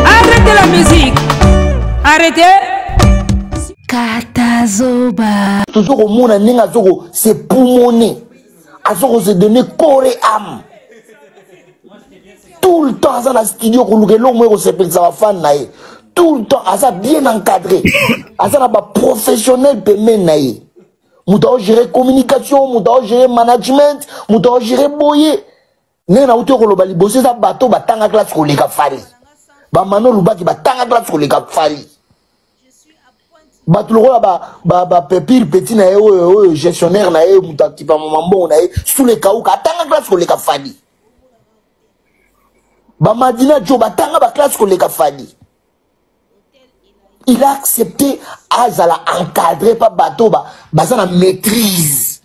Arrêtez la musique. Arrêtez. Katazoba. Toujours au monde, c'est pulmoné. Azoko se donner corps et âme. Tout le temps, dans la studio, tout le temps, ça bien encadré. Ça professionnel naïe. Mouta gérer communication, mouta gérer management, mouta gérer boyer. Nena uto ko lobali bosser ça bateau batanga classe ko leka fali. Ba mano lubaki batanga classe ko leka fali. Batuloko ba pepir petit na gestionnaire na mouta ki pa mambo na sous les cas ka tanga classe ko leka fali. Ba madina jo batanga ba classe ko leka fali. Il a accepté à encadrer pas bateau ça la maîtrise.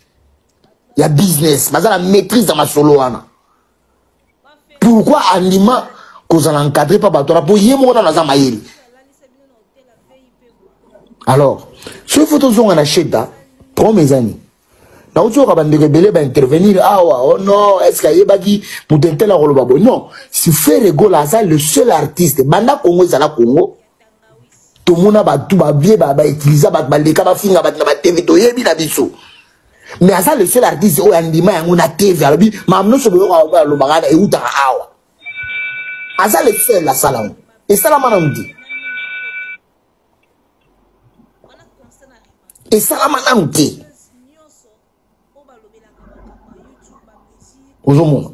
Il y a business, ça la maîtrise dans ma solo. Pourquoi Anima qu'on a encadré pas bateau pour y dans la maïli. Alors, ce photo sont en achète pour mes amis. Là où tu as des rebelles intervenir, oh non, est-ce qu'il y a bagi pour tenter la rôle babo? Non, si fait rigolo ça le seul artiste, Banda Congo ça la Congo. Tout le monde a tout bien utilisé les finga na TV to yebi na biso. Mais ça le seul artiste au Andima on a TV alors bi mamno so lo bagada e uta awa. Ça le seul la salon. Et ça la manamdi. Et ça la manamdi. Ozomo.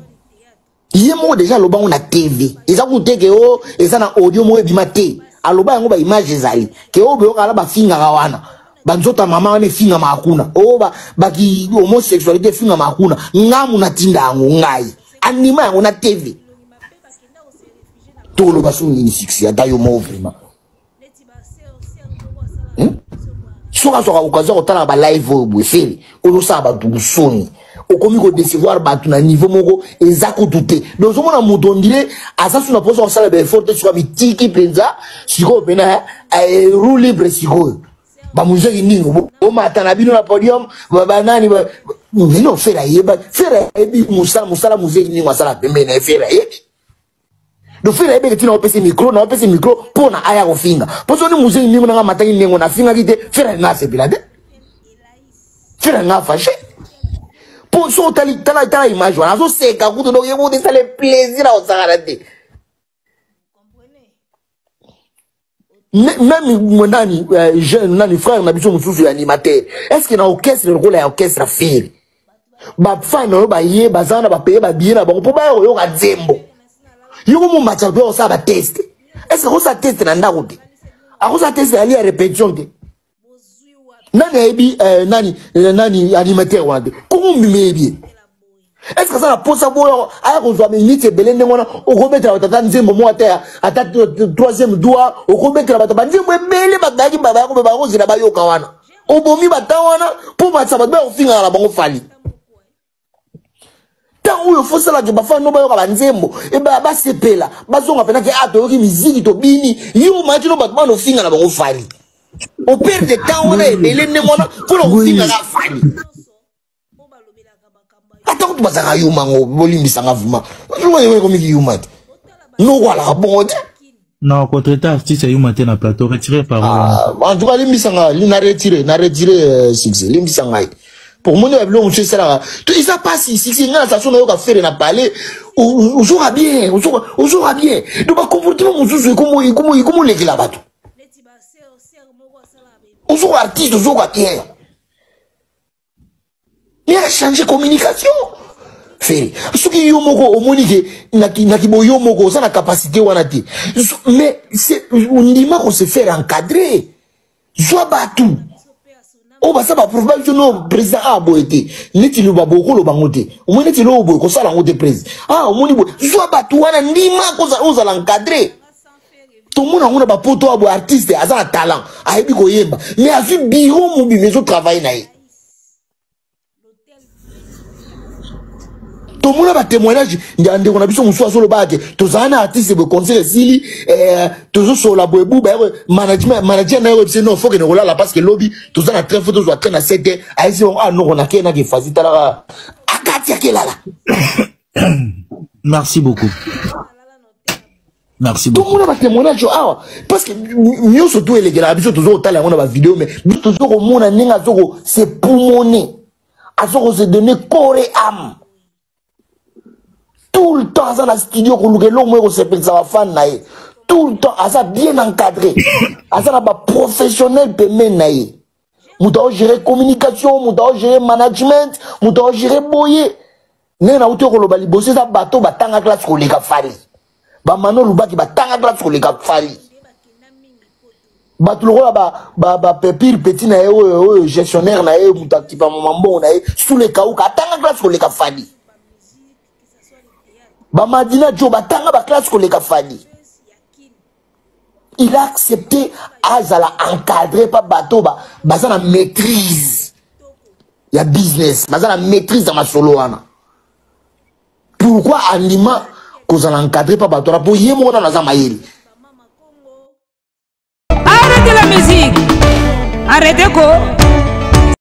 Yemo déjà lo ba on a TV. Et ça vous te que oh et ça na audio mo bi maté. Aloba yango ba image ezali ke obe okala ba finga kawana banzota mama wane finga makuna oba baki homosexualité finga makuna ngamu na tinda yango ngai anima yango na TV tolo basu ni six ya dayo mo vraiment soka ukaza kotala ba live obo feli olosa ba dubusoni okomi ko décevoir batu na niveau moko ezako douter donc on a modondile asa suna poso on sala be forte sur mitiki penza siko pena roue libre siko ba muzeki ningo o matana bino na podium ba nani ba non fera ebi musala muzeki ningo sala pembe na fera ebi do fera ebi tina opese micro pona aya ko finga poso ni muzeki ningo na matangi ningo na finga kite fera na se bilade fera na fâché. Pour son tala image, voilà, c'est qu'à coup de l'eau, vous ça le plaisir à s'arrêter. Même nani, jeune, nani frère, n'a besoin de sous animateur. Est-ce qu'il y a un orchestre, le rôle est orchestre à faire? Ba fan, ba yé, ba zana, ba paye, ba bien, ba on peut pas y avoir zembo. Yo mon match à deux, ça va tester. Est-ce que ça teste nanda route? À cause ça teste aller à répétition. Nani animateur wande comment mimé est-ce que ça la pose à boire à cause de minute belende ngona o remettre la tata nzembo mo ata troisième doigt o remettre la tata nzembo belé bagaki baba ko ba ko zila ba yoka wana o bomi batawana pour ba sa ba o finga la bango fali tant ou faut ça la ke ba fa no ba yoka ba nzembo e ba sepela ba zonga pena ke ato yoki miziki to bini yo mati no ba no finga la bango fali. Au pire de temps, on a les némona pour le film à la famille. Attends, tu vas à Yumango, Bolimis en avuma. Je vois comme il Yumat. Non, voilà, bon. Non, contre-temps, artiste à Yumat na plateau, retiré par. En tout cas, l'immisanga, il n'a retiré, succès, l'immisanga. Pour moi, on sait ça. Tu sais pas si c'est une station à faire na parler. On jouera bien, on jouera bien. Donc, comportement, on joue comment les là-bas. On joue artiste, on joue bien. Mais il a changé communication. Fait. Ce qui est au monique, n'a qui boyo moko, ça la capacité ou anati. Mais c'est, on dit pas qu'on se fait encadrer. Soit batou. Oh, bah ça va prouver que non, président a boité. N'est-il pas beaucoup le bangoté? Au moins, n'est-il pas beaucoup, ça l'a ngoté président. Ah, au moins, soit batou, on a dit qu'on ça l'encadrer. Tout le monde a un poto à artiste, à un talent, à Ebiko Yemba. Mais à ce bureau, mon maison travaille naï. Tout le monde a un témoignage, il y a un déconnexion, soit sur le bas, tous un artiste, le conseil, Sili, tous sur la boébou, manager, c'est non, faut que nous là, parce que lobby, tous un très photo, soit très à 7 heures, à essayer, ah non, on a qu'un qui facilite là. Akatia qui est là. Merci beaucoup. Merci tout beaucoup. le monde a témoignage parce que mieux surtout les gars habitués toujours au talent on a vidéo mais toujours au monde n'enga toujours c'est pulmoné à se donner corps et âme tout le temps dans la studio qu'on le long moi c'est ça va fan naïe tout le temps à ça bien encadré à ça là professionnel paiement naïe nous devons gérer communication nous devons gérer management nous devons gérer boyer n'est na auto ko lo bali bosser ça bateau batanga classe ko les fali ba mano lubaki batanga classe ko les fali batuloko ba pepir petit na gestionnaire na mutaki pa mambo na sous les kauka tanga classe ko les fali ba madina jo batanga ba classe ko les fali il a accepté azala encadré par bateau baza na maîtrise ya business baza na maîtrise dans ma solo wana. Pourquoi Anima qu'on a encadré par bateau pour y aller dans Zamaïl? Arrêtez la musique. Arrêtez quoi?